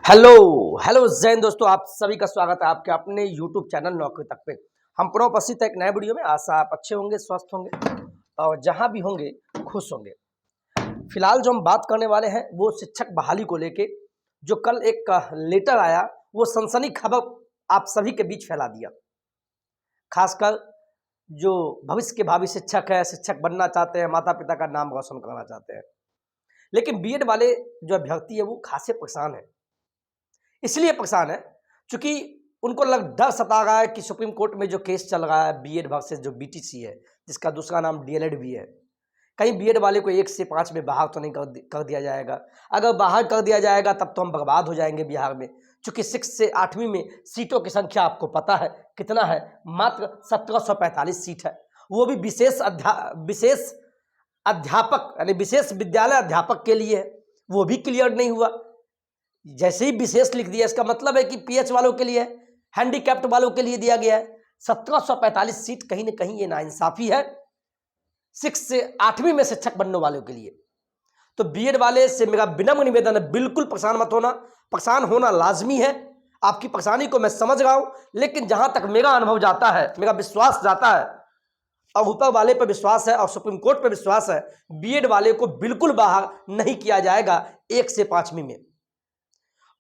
Hello hello Jain दोस्तों, आप सभी का स्वागत है आपके अपने YouTube चैनल नौकरी तक पे। हम पुनः उपस्थित है एक नए वीडियो में। आशा आप अच्छे होंगे, स्वस्थ होंगे और जहां भी होंगे खुश होंगे। फिलहाल जो हम बात करने वाले हैं वो शिक्षक बहाली को लेके, जो कल एक लेटर आया वो सनसनी खबर आप सभी के बीच फैला दिया। खासकर जो भविष्य के भावी शिक्षक है, शिक्षक बनना चाहते हैं, माता पिता का नाम रोशन करना चाहते हैं, लेकिन बीएड वाले जो अभ्यर्थी है वो खासे परेशान है। इसलिए परेशान है क्योंकि उनको डर सता रहा है कि सुप्रीम कोर्ट में जो केस चल रहा है बीएड वर्सेस जो बीटीसी है, जिसका दूसरा नाम डीएलएड भी है, कहीं बीएड वाले को 1 से 5 में बाहर तो नहीं कर दिया जाएगा। अगर बाहर कर दिया जाएगा तब तो हम बर्बाद हो जाएंगे बिहार में, क्योंकि 6 से 8वीं में सीटों की संख्या आपको पता है कितना है, मात्र 1745 सीट है। वो भी विशेष अध्यापक यानी विशेष विद्यालय अध्यापक के लिए है, वो भी क्लियर नहीं हुआ। जैसे ही विशेष लिख दिया इसका मतलब है कि पीएच वालों के लिए, हैंडीकैप्ट वालों के लिए दिया गया है। 1745 सीट कहीं ना कहीं ये नाइंसाफी है 6 से 8वीं में शिक्षक बनने वालों के लिए। तो बीएड वाले से मेरा विनम्र निवेदन है, बिल्कुल परेशान मत होना। परेशान होना लाजमी है, आपकी परेशानी को मैं समझ रहा हूं, लेकिन जहां तक मेरा अनुभव जाता है, मेरा विश्वास जाता है और ऊपर वाले पर विश्वास है और सुप्रीम कोर्ट पर विश्वास है, बीएड वाले को बिल्कुल बाहर नहीं किया जाएगा 1 से 5वीं में।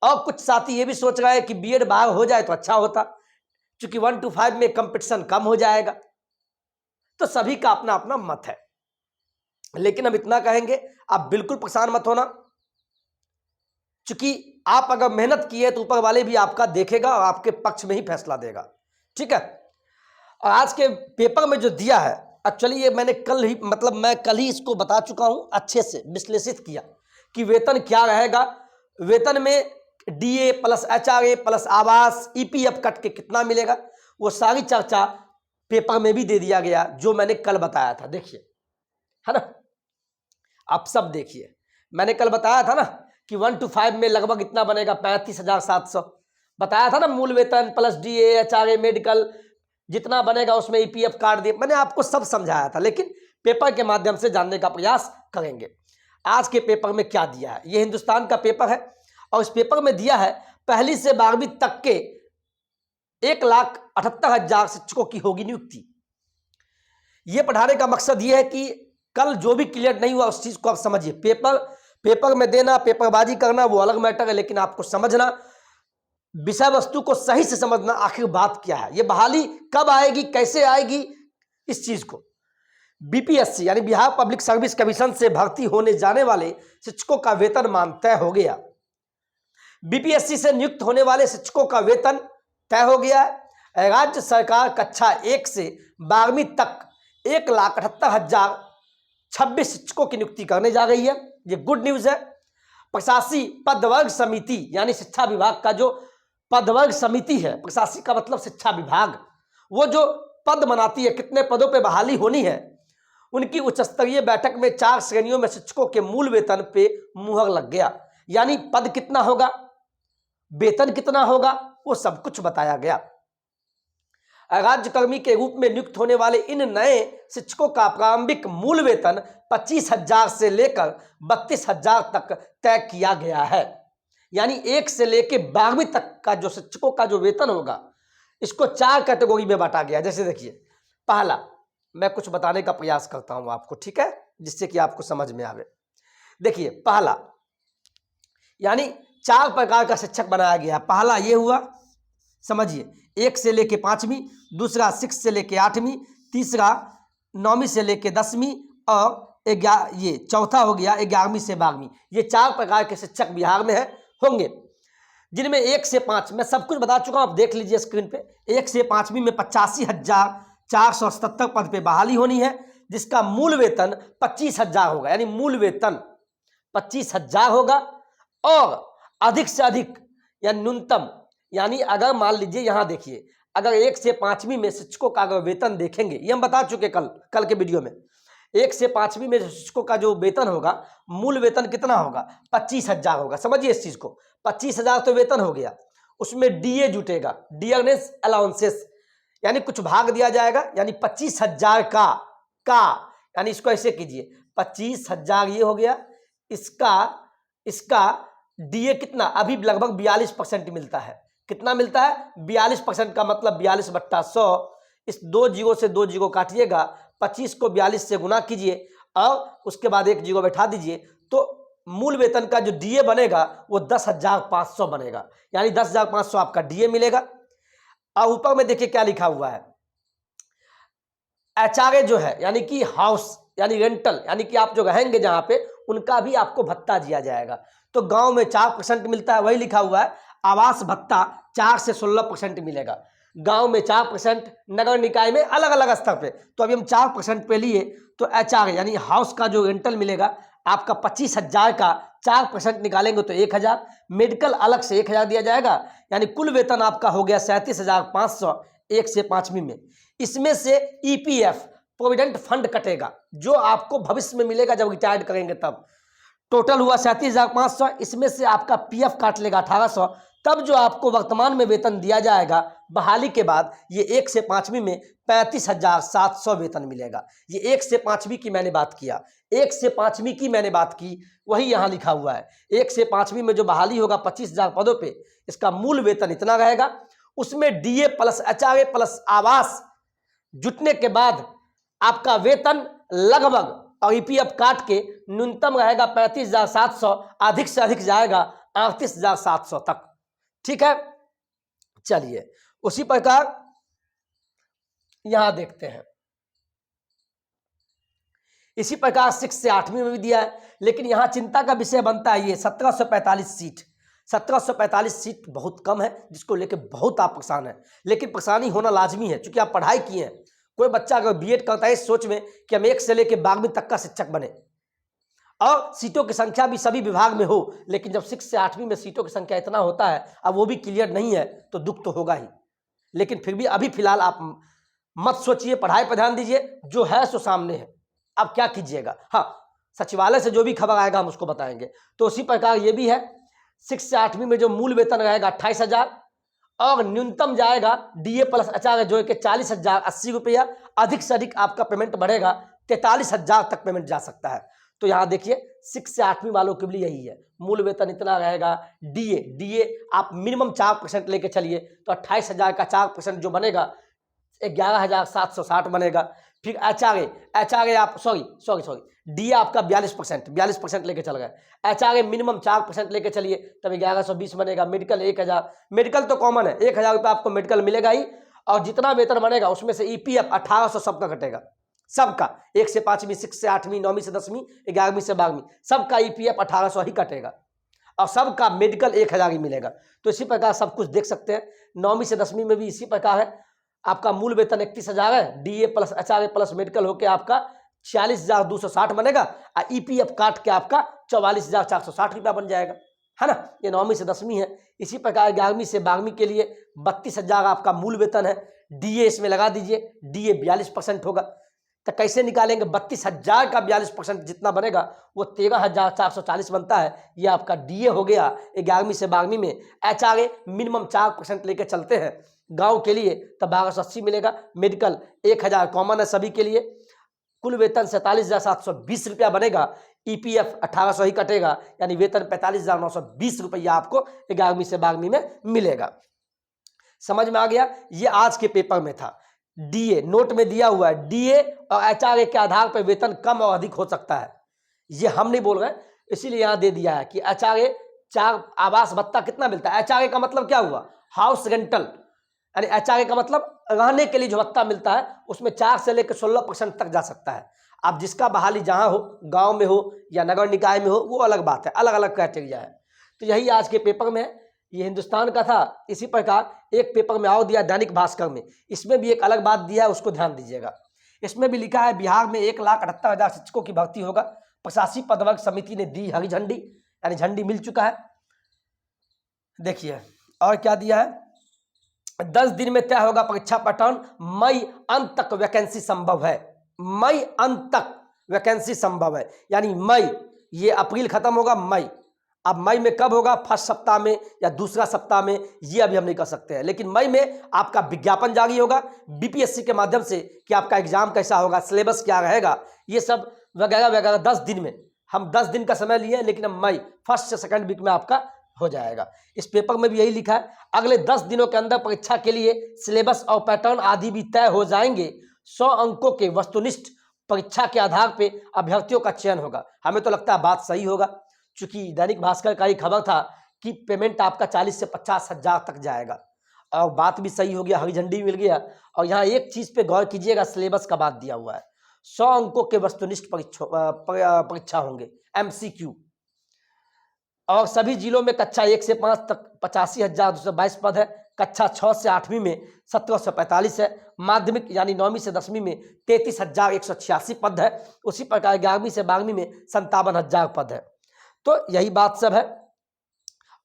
और कुछ साथी ये भी सोच रहा है कि बीएड बाहर हो जाए तो अच्छा होता, क्योंकि 1 to 5 में कंपटीशन कम हो जाएगा। तो सभी का अपना अपना मत है, लेकिन हम इतना कहेंगे आप बिल्कुल परेशान मत होना, क्योंकि आप अगर मेहनत किए तो ऊपर वाले भी आपका देखेगा और आपके पक्ष में ही फैसला देगा। ठीक है। और आज के पेपर में जो दिया है, एक्चुअली ये मैंने मैं कल ही इसको बता चुका हूं, अच्छे से विश्लेषित किया कि वेतन क्या रहेगा। वेतन में डीए प्लस एचआरए प्लस आवास ईपीएफ कट के कितना मिलेगा, वो सारी चर्चा पेपर में भी दे दिया गया, जो मैंने कल बताया था। देखिए, है ना, आप सब देखिए, मैंने कल बताया था ना कि 1 to 5 में लगभग इतना बनेगा 35,700 बताया था ना। मूल वेतन प्लस डीए एचआरए मेडिकल जितना बनेगा उसमें ईपीएफ काट दिए, मैंने आपको सब समझाया था, लेकिन पेपर के माध्यम से जानने का प्रयास करेंगे। आज के पेपर में क्या दिया है, ये हिंदुस्तान का पेपर है और इस पेपर में दिया है 1ली से 12वीं तक के 1,78,000 शिक्षकों की होगी नियुक्ति। यह पढ़ाने का मकसद यह है कि कल जो भी क्लियर नहीं हुआ उस चीज को आप समझिए। पेपर में देना, पेपरबाजी करना वो अलग मैटर है, लेकिन आपको समझना, विषय वस्तु को सही से समझना, आखिर बात क्या है, यह बहाली कब आएगी, कैसे आएगी, इस चीज को। बीपीएससी यानी बिहार पब्लिक सर्विस कमीशन से भर्ती होने जाने वाले शिक्षकों का वेतनमान तय हो गया। बीपीएससी से नियुक्त होने वाले शिक्षकों का वेतन तय हो गया है। राज्य सरकार कक्षा 1 से 12वीं तक 1,78,026 शिक्षकों की नियुक्ति करने जा रही है। ये गुड न्यूज है। प्रशासी पदवर्ग समिति यानी शिक्षा विभाग का जो पदवर्ग समिति है, प्रशासी का मतलब शिक्षा विभाग, वो जो पद बनाती है, कितने पदों पर बहाली होनी है, उनकी उच्च स्तरीय बैठक में 4 श्रेणियों में शिक्षकों के मूल वेतन पे मुहर लग गया। यानी पद कितना होगा, वेतन कितना होगा, वो सब कुछ बताया गया। राज्यकर्मी के रूप में नियुक्त होने वाले इन नए शिक्षकों का प्रारंभिक मूल वेतन 25,000 से लेकर 32,000 तक तय किया गया है। यानी 1 से लेकर 12वीं तक का जो शिक्षकों का जो वेतन होगा, इसको 4 कैटेगरी में बांटा गया। जैसे देखिए, पहला, मैं कुछ बताने का प्रयास करता हूं आपको, ठीक है, जिससे कि आपको समझ में आवे। देखिए, पहला यानी 4 प्रकार का शिक्षक बनाया गया। पहला ये हुआ, समझिए, 1 से लेके 5वीं, दूसरा 6 से लेके 8वीं, तीसरा 9वीं से लेके 10वीं और ये चौथा हो गया 11वीं से 12वीं। ये 4 प्रकार के शिक्षक बिहार में होंगे, जिनमें 1 से 5 मैं सब कुछ बता चुका हूं, आप देख लीजिए स्क्रीन पे। 1 से 5वीं में 85,477 पद पे बहाली होनी है, जिसका मूल वेतन 25,000 होगा। यानी मूल वेतन 25,000 होगा और अधिक से अधिक या न्यूनतम, यानी अगर मान लीजिए, यहां देखिए, अगर 1 से 5वीं में शिक्षकों का अगर वेतन देखेंगे, ये हम बता चुके कल के वीडियो में, 1 से 5वीं में शिक्षकों का जो वेतन होगा, मूल वेतन कितना होगा, 25,000 होगा। समझिए इस चीज को, 25,000 तो वेतन हो गया, उसमें डीए जुटेगा, डियरनेस अलाउंसेस, यानी कुछ भाग दिया जाएगा, यानी 25,000 का यानी इसको ऐसे कीजिए, 25,000 ये हो गया, इसका डीए कितना अभी लगभग 42% मिलता है। कितना मिलता है? 42% का मतलब 42/100। इस 2 जीरो से 2 जीरो काटिएगा, 25 को 42 से गुना कीजिए और उसके बाद 1 जीरो बैठा दीजिए, तो मूल वेतन का जो डीए बनेगा वो 10,500 बनेगा, यानी 10,500 आपका डीए मिलेगा। और ऊपर में देखिए क्या लिखा हुआ है, एचआरए जो है यानी कि हाउस यानी रेंटल, यानी कि आप जो रहेंगे जहां पे, उनका भी आपको भत्ता दिया जाएगा। तो गांव में 4% मिलता है, वही लिखा हुआ है, आवास भत्ता 4 से 16% मिलेगा। गांव में 4%, नगर निकाय में अलग अलग स्तर पे। तो अभी हम 4% पे लिए, तो एचआरए यानी हाउस का जो रेंटल मिलेगा आपका 25,000 का 4% निकालेंगे तो 1,000, मेडिकल अलग से 1,000 दिया जाएगा, यानी कुल वेतन आपका हो गया 37,500 1 से 5वीं में। इसमें से ईपीएफ प्रोविडेंट फंड कटेगा जो आपको भविष्य में मिलेगा जब रिटायर्ड करेंगे तब। टोटल हुआ 37,500, इसमें से आपका पीएफ काट लेगा 1,800, तब जो आपको वर्तमान में वेतन दिया जाएगा बहाली के बाद, ये 1 से 5वीं में 35,700 वेतन मिलेगा। ये 1 से 5वीं की मैंने बात किया, 1 से 5वीं की मैंने बात की, वही यहाँ लिखा हुआ है। 1 से 5वीं में जो बहाली होगा 25,000 पदों पे, इसका मूल वेतन इतना रहेगा। उसमें डीए प्लस एचआरए प्लस आवास जुटने के बाद आपका वेतन लगभग और ईपीएफ काट के न्यूनतम रहेगा 35,700, अधिक से अधिक जाएगा 38,700 तक। ठीक है, चलिए उसी प्रकार यहां देखते हैं। इसी प्रकार 6 से 8वीं में भी दिया है, लेकिन यहां चिंता का विषय बनता है ये 1745 सीट। 1745 सीट बहुत कम है, जिसको लेकर बहुत आप परेशान है, लेकिन परेशानी होना लाजमी है क्योंकि आप पढ़ाई किए हैं। कोई बच्चा अगर बीएड करता है इस सोच में कि हम 1 से लेकर 12वीं तक का शिक्षक बने और सीटों की संख्या भी सभी विभाग में हो, लेकिन जब 6 से 8वीं में सीटों की संख्या इतना होता है, अब वो भी क्लियर नहीं है तो दुख तो होगा ही। लेकिन फिर भी अभी फिलहाल आप मत सोचिए, पढ़ाई पर ध्यान दीजिए, जो है सो सामने है। अब क्या कीजिएगा, हाँ सचिवालय से जो भी खबर आएगा हम उसको बताएंगे। तो उसी प्रकार ये भी है, 6 से 8वीं में जो मूल वेतन रहेगा 28,000 और न्यूनतम जाएगा डीए प्लस एचआरए जो कि 40,080 रुपया, अधिक से अधिक आपका पेमेंट बढ़ेगा 43,000 तक पेमेंट जा सकता है। तो यहाँ देखिए 6 से 8वीं वालों के लिए यही है, मूल वेतन इतना रहेगा। डीए आप मिनिमम 4% लेके चलिए तो 28,000 का 4% जो बनेगा 11,760 बनेगा। फिर एचआरए आप सॉरी डी आपका 42% लेके चल गए। एचआरए मिनिमम 4% लेके चलिए तब 1120 बनेगा। मेडिकल 1,000, मेडिकल तो कॉमन है, 1,000 रुपये आपको मेडिकल मिलेगा ही, और जितना वेतन बनेगा उसमें से ईपीएफ 1,800 सबका कटेगा, सबका 1 से 5वीं, 6 से 8वीं, 9वीं से 10वीं, 11वीं से 12वीं, सबका ईपीएफ 1,800 ही कटेगा और सबका मेडिकल 1,000 ही मिलेगा। तो इसी प्रकार सब कुछ देख सकते हैं। 9वीं से 10वीं में भी इसी प्रकार है, आपका मूल वेतन 31,000 है, DA plus HRA plus medical होकर आपका 46,260 बनेगा और ईपीएफ काट के आपका 44,460 रुपया बन जाएगा, है ना। ये 9वीं से 10वीं है। इसी प्रकार 11वीं से 12वीं के लिए 32,000 आपका मूल वेतन है, डीए इसमें लगा दीजिए, डीए 42% होगा। तो कैसे निकालेंगे, 32,000 का 42% जितना बनेगा वो 13,440 बनता है। ये आपका डीए हो गया 11वीं से 12वीं में। एचआरए मिनिमम 4% लेके चलते हैं गांव के लिए तब 1280 मिलेगा। मेडिकल 1,000 कॉमन है सभी के लिए। कुल वेतन 47,720 रुपया बनेगा, ईपीएफ 1,800 ही कटेगा, यानी वेतन 45,920 रुपया आपको 11वीं से 12वीं में मिलेगा। समझ में आ गया। ये आज के पेपर में था। डीए नोट में दिया हुआ है, डीए और एचआरए के आधार पर वेतन कम और अधिक हो सकता है, ये हम नहीं बोल रहे, इसीलिए यहां दे दिया है कि एचआरए 4 आवास भत्ता कितना मिलता है। एचआरए का मतलब क्या हुआ, हाउस रेंटल, यानी एचआरए का मतलब रहने के लिए जो भत्ता मिलता है उसमें 4 से लेकर 16% तक जा सकता है। अब जिसका बहाली जहां हो, गांव में हो या नगर निकाय में हो, वो अलग बात है, अलग अलग क्राइटेरिया है। तो यही आज के पेपर में है। ये हिंदुस्तान का था। इसी प्रकार एक पेपर में और दिया दैनिक भास्कर में, इसमें भी एक अलग बात दिया है, उसको ध्यान दीजिएगा। इसमें भी लिखा है बिहार में 1,78,000 शिक्षकों की भर्ती होगा। प्रशासनिक पदवर्ग समिति ने दी हरी झंडी, यानी झंडी मिल चुका है। देखिए और क्या दिया है, 10 दिन में तय होगा परीक्षा पैटर्न, मई अंत तक वैकेंसी संभव है। मई अंत तक वैकेंसी संभव है, यानी मई, ये अप्रैल खत्म होगा, मई। अब मई में कब होगा, फर्स्ट सप्ताह में या दूसरा सप्ताह में, ये अभी हम नहीं कर सकते हैं, लेकिन मई में आपका विज्ञापन जारी होगा बीपीएससी के माध्यम से कि आपका एग्जाम कैसा होगा, सिलेबस क्या रहेगा, ये सब वगैरह वगैरह 10 दिन में हम 10 दिन का समय लिए हैं, लेकिन अब मई फर्स्ट से सेकंड वीक में आपका हो जाएगा। इस पेपर में भी यही लिखा है, अगले 10 दिनों के अंदर परीक्षा के लिए सिलेबस और पैटर्न आदि भी तय हो जाएंगे। 100 अंकों के वस्तुनिष्ठ परीक्षा के आधार पे अभ्यर्थियों का चयन होगा। हमें तो लगता है बात सही होगा, क्योंकि दैनिक भास्कर का ही खबर था कि पेमेंट आपका 40 से 50 हजार तक जाएगा, और बात भी सही हो गया, हरी झंडी मिल गया। और यहाँ एक चीज पे गौर कीजिएगा, सिलेबस का बात दिया हुआ है, 100 अंकों के वस्तुनिष्ठ परीक्षा होंगे, MCQ, और सभी जिलों में कक्षा 1 से 5 तक 85,222 पद है, कक्षा 6 से 8वीं में 1745 है, माध्यमिक यानी 9वीं से 10वीं में 33,186 पद है, उसी प्रकार 11वीं से 12वीं में 57,000 पद है। तो यही बात सब है।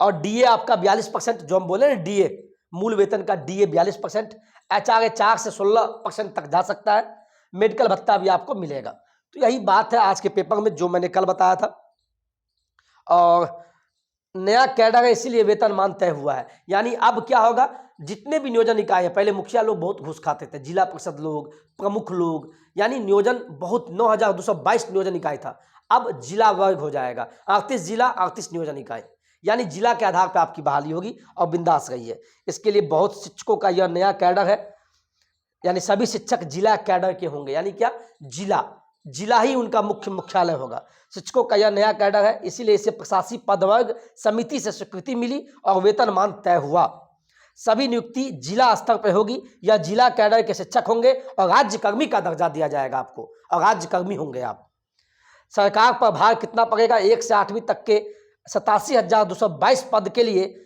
और DA आपका 42%, जो हम बोले ना DA, मूल वेतन का DA 42%, HRA 4 से 16% तक जा सकता है, मेडिकल भत्ता भी आपको मिलेगा। तो यही बात है आज के पेपर में जो मैंने कल बताया था। और नया कैडर है, इसीलिए वेतनमान तय हुआ है। यानी अब क्या होगा, जितने भी नियोजन इकाई है, पहले मुखिया लोग बहुत घूस खाते थे, जिला परिषद लोग, प्रमुख लोग, यानी नियोजन बहुत 9,222 नियोजन इकाई था, अब जिला वर्ग हो जाएगा, 38 जिला 38 नियोजन इकाई, यानी जिला के आधार पर आपकी बहाली होगी और बिंदास रही है। इसके लिए बहुत शिक्षकों का यह नया कैडर है, यानी सभी शिक्षक जिला कैडर के होंगे, यानी क्या, जिला ही उनका मुख्यालय होगा। शिक्षकों का यह नया कैडर है, इसीलिए इसे प्रशासकीय पदवर्ग समिति से स्वीकृति मिली और वेतनमान तय हुआ। सभी नियुक्ति जिला स्तर पर होगी, यह जिला कैडर के शिक्षक होंगे और राज्यकर्मी का दर्जा दिया जाएगा आपको, और राज्यकर्मी होंगे आप। सरकार पर भार कितना पड़ेगा, 1 से 8वीं तक के 87,222 पद के लिए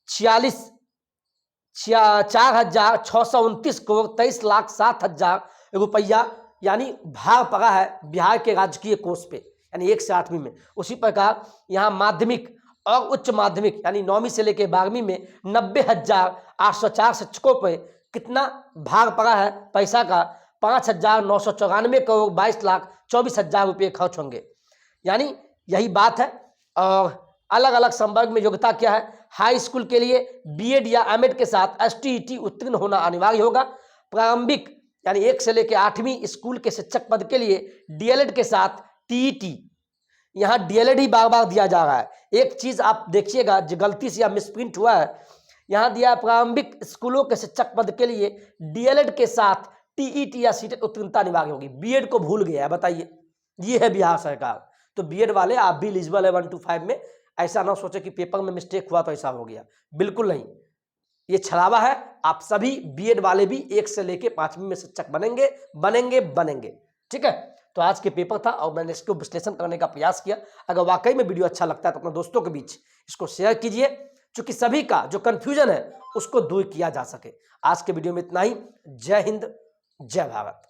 4,629 करोड़ 23,07,000 रुपया यानी भार पड़ा है बिहार के राजकीय कोष पे, यानी 1 से 8वीं में। उसी प्रकार यहाँ माध्यमिक और उच्च माध्यमिक यानी 9वीं से लेकर 12वीं में 90,804 शिक्षकों पे कितना भार पड़ा है पैसा का, 5,994 करोड़ 22,24,000 रुपये खर्च होंगे। यानी यही बात है। और अलग अलग संवर्ग में योग्यता क्या है, हाई स्कूल के लिए BEd या M.Ed के साथ STET उत्तीर्ण होना अनिवार्य होगा। प्रारंभिक यानी 1 से लेकर 8वीं स्कूल के शिक्षक पद के लिए DLED के साथ TET, यहाँ DLED ही बार बार दिया जा रहा है। एक चीज आप देखिएगा जो गलती से या मिसप्रिंट हुआ है, यहाँ दिया है प्रारंभिक स्कूलों के शिक्षक पद के लिए DLED के साथ TET या CTET उत्तीर्णता अनिवार्य होगी, BEd को भूल गया है। बताइए, ये है बिहार सरकार। तो BEd वाले आप भी एलिजिबल है 1 to 5 में, ऐसा ना सोचे कि पेपर में मिस्टेक हुआ तो ऐसा हो गया, बिल्कुल नहीं, ये छलावा है। आप सभी BEd वाले भी 1 से लेके 5वीं में शिक्षक बनेंगे। ठीक है, तो आज के पेपर था और मैंने इसको विश्लेषण करने का प्रयास किया। अगर वाकई में वीडियो अच्छा लगता है तो अपने दोस्तों के बीच इसको शेयर कीजिए, क्योंकि सभी का जो कंफ्यूजन है उसको दूर किया जा सके। आज के वीडियो में इतना ही। जय हिंद, जय भारत।